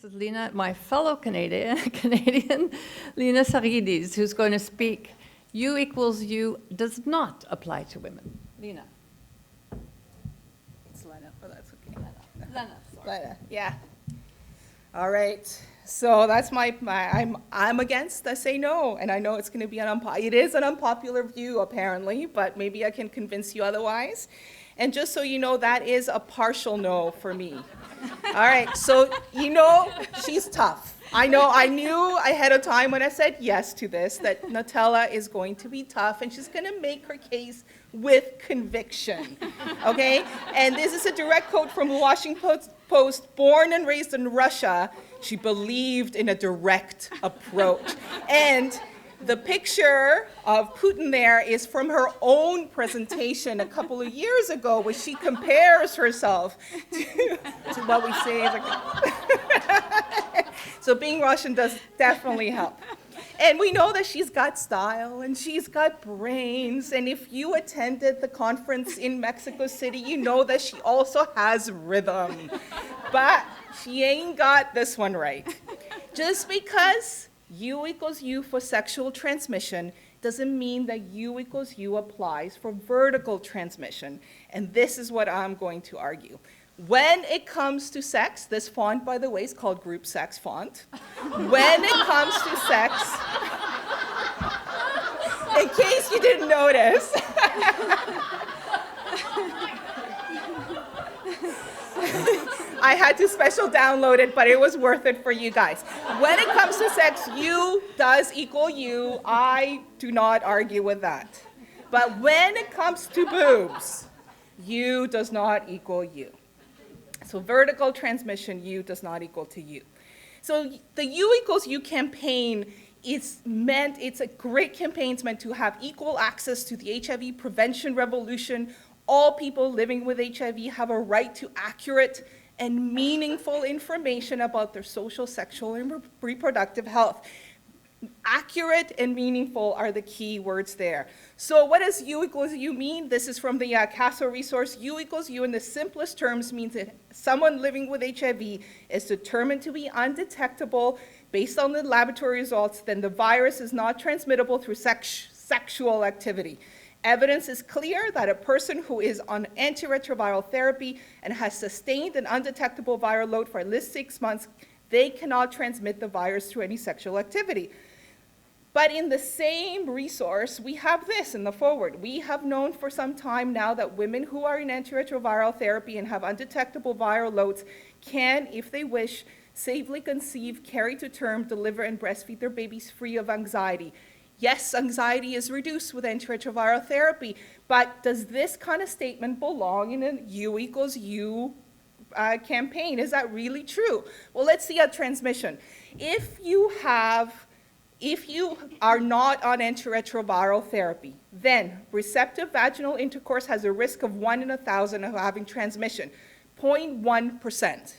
This is Lena, my fellow Canadian, Lena Serghides, who's going to speak. U equals U does not apply to women. Lena. It's Lena, but that's okay. Lena, sorry. Lena, yeah. All right. So that's I'm against. I say no, and I know it's going to be it is an unpopular view apparently, but maybe I can convince you otherwise. And just so you know, that is a partial no for me. All right. So she's tough. I knew ahead of time when I said yes to this that Nutella is going to be tough, and she's going to make her case with conviction, okay? And this is a direct quote from the Washington Post. Born and raised in Russia, she believed in a direct approach. And the picture of Putin there is from her own presentation a couple of years ago, where she compares herself to what we say is So being Russian does definitely help. And we know that she's got style and she's got brains. And if you attended the conference in Mexico City, you know that she also has rhythm. But she ain't got this one right. Just because U equals U for sexual transmission doesn't mean that U equals U applies for vertical transmission. And this is what I'm going to argue. When it comes to sex, this font, by the way, is called group sex font. When it comes to sex, in case you didn't notice, I had to special download it, but it was worth it for you guys. When it comes to sex, U does equal U. I do not argue with that. But when it comes to boobs, U does not equal U. So vertical transmission, U does not equal to U. So the U equals U campaign it's a great campaign. It's meant to have equal access to the HIV prevention revolution. All people living with HIV have a right to accurate and meaningful information about their social, sexual, and reproductive health. Accurate and meaningful are the key words there. So what does U equals U mean? This is from the CASO resource. U equals U in the simplest terms means that someone living with HIV is determined to be undetectable based on the laboratory results, then the virus is not transmittable through sexual activity. Evidence is clear that a person who is on antiretroviral therapy and has sustained an undetectable viral load for at least 6 months, they cannot transmit the virus through any sexual activity. But in the same resource, we have this in the forward. We have known for some time now that women who are in antiretroviral therapy and have undetectable viral loads can, if they wish, safely conceive, carry to term, deliver, and breastfeed their babies free of anxiety. Yes, anxiety is reduced with antiretroviral therapy, but does this kind of statement belong in a U equals U campaign? Is that really true? Well, let's see a transmission. If you are not on antiretroviral therapy, then receptive vaginal intercourse has a risk of 1 in 1,000 of having transmission, 0.1%.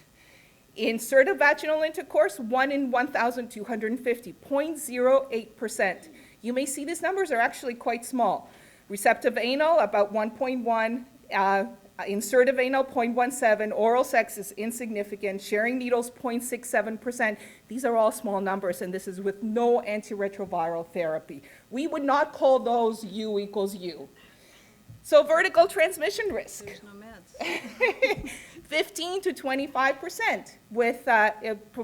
Insertive vaginal intercourse, 1 in 1,250, 0.08%. You may see these numbers are actually quite small. Receptive anal, about 1.1, insertive anal, 0.17, oral sex is insignificant, sharing needles, 0.67%. These are all small numbers, and this is with no antiretroviral therapy. We would not call those U equals U. So vertical transmission risk. There's no meds. 15 to 25% with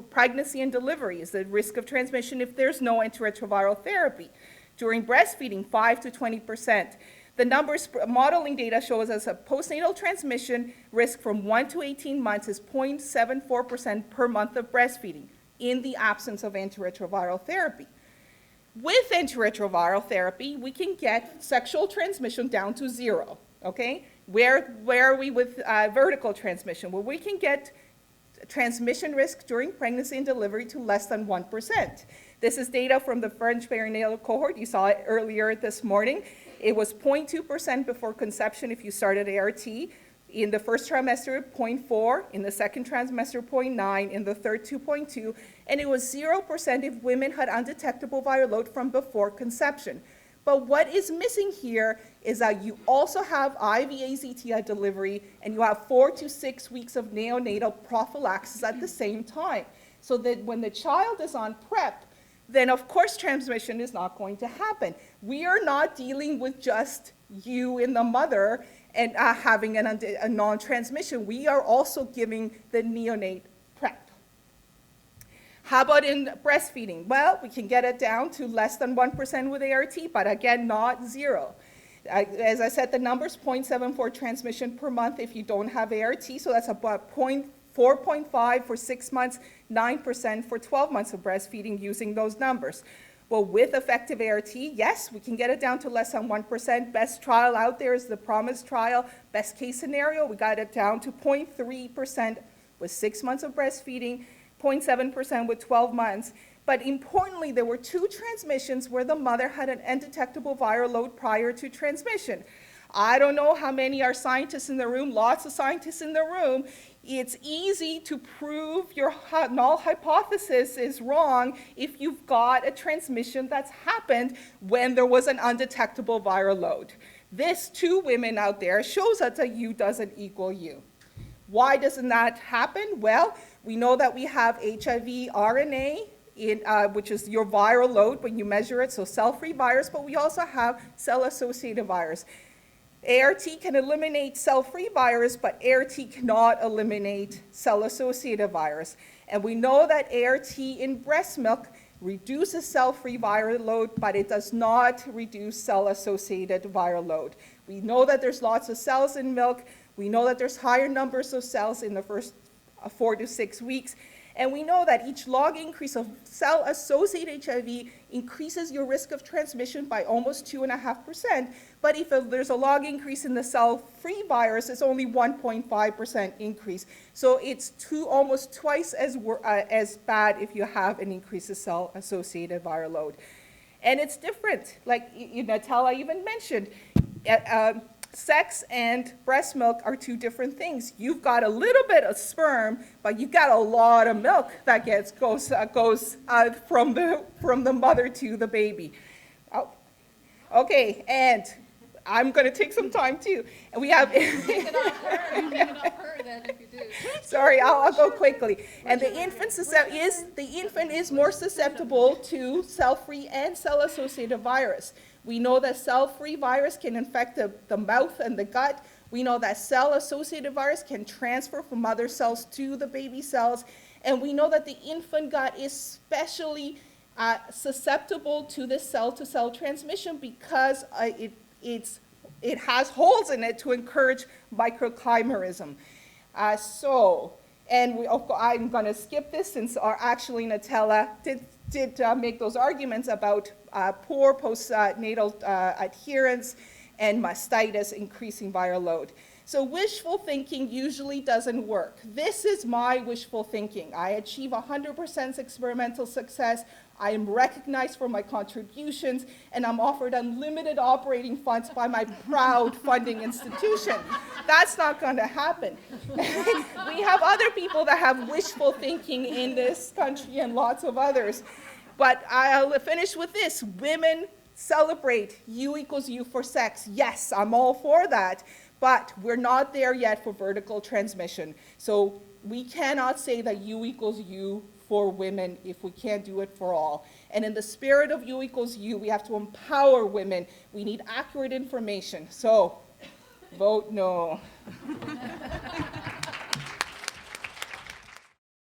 pregnancy and delivery is the risk of transmission if there's no antiretroviral therapy. During breastfeeding, 5 to 20%. The numbers modeling data shows us a postnatal transmission risk from 1 to 18 months is 0.74% per month of breastfeeding in the absence of antiretroviral therapy. With antiretroviral therapy, we can get sexual transmission down to 0, okay? Where are we with vertical transmission? Well, we can get transmission risk during pregnancy and delivery to less than 1%. This is data from the French perinatal cohort. You saw it earlier this morning. It was 0.2% before conception if you started ART. In the first trimester, 0.4. In the second trimester, 0.9. In the third, 2.2. And it was 0% if women had undetectable viral load from before conception. But what is missing here is that you also have IV AZT at delivery, and you have 4 to 6 weeks of neonatal prophylaxis at the same time. so that when the child is on PrEP, then of course transmission is not going to happen. We are not dealing with just you and the mother and having a non-transmission. We are also giving the neonate PrEP. How about in breastfeeding? Well, we can get it down to less than 1% with ART, but again, not zero. As I said, the number's 0.74 transmission per month if you don't have ART, so that's about 4.5 for 6 months, 9% for 12 months of breastfeeding using those numbers. Well, with effective ART, yes, we can get it down to less than 1%. Best trial out there is the PROMISE trial. Best case scenario, we got it down to 0.3% with 6 months of breastfeeding, 0.7% with 12 months. But importantly, there were 2 transmissions where the mother had an undetectable viral load prior to transmission. I don't know how many are scientists in the room, lots of scientists in the room. It's easy to prove your null hypothesis is wrong if you've got a transmission that's happened when there was an undetectable viral load. This 2 women out there shows that a U doesn't equal U. Why doesn't that happen? Well, we know that we have HIV RNA, which is your viral load when you measure it, so cell-free virus, but we also have cell-associated virus. ART can eliminate cell-free virus, but ART cannot eliminate cell-associated virus. And we know that ART in breast milk reduces cell-free viral load, but it does not reduce cell-associated viral load. We know that there's lots of cells in milk. We know that there's higher numbers of cells in the first 4 to 6 weeks. And we know that each log increase of cell-associated HIV increases your risk of transmission by almost 2.5%. But if there's a log increase in the cell-free virus, it's only 1.5% increase. So it's almost twice as bad if you have an increase in cell-associated viral load. And it's different. Like Natella even mentioned, sex and breast milk are 2 different things. You've got a little bit of sperm, but you've got a lot of milk that goes from the mother to the baby. Oh, okay, and I'm going to take some time too. And we have. Take it off her then if you do. Sorry, I'll go quickly. And the infant is more susceptible to cell-free and cell-associated virus. We know that cell-free virus can infect the mouth and the gut. We know that cell-associated virus can transfer from mother cells to the baby cells. And we know that the infant gut is especially susceptible to this cell-to-cell transmission because it has holes in it to encourage microchimerism. I'm going to skip this since actually Natella did make those arguments about poor postnatal adherence and mastitis increasing viral load. So wishful thinking usually doesn't work. This is my wishful thinking. I achieve 100% experimental success. I am recognized for my contributions, and I'm offered unlimited operating funds by my proud funding institution. That's not going to happen. We have other people that have wishful thinking in this country and lots of others. But I'll finish with this. Women celebrate U equals U for sex. Yes, I'm all for that. But we're not there yet for vertical transmission. So we cannot say that U equals U for women if we can't do it for all. And in the spirit of U equals U, we have to empower women. We need accurate information. So vote no.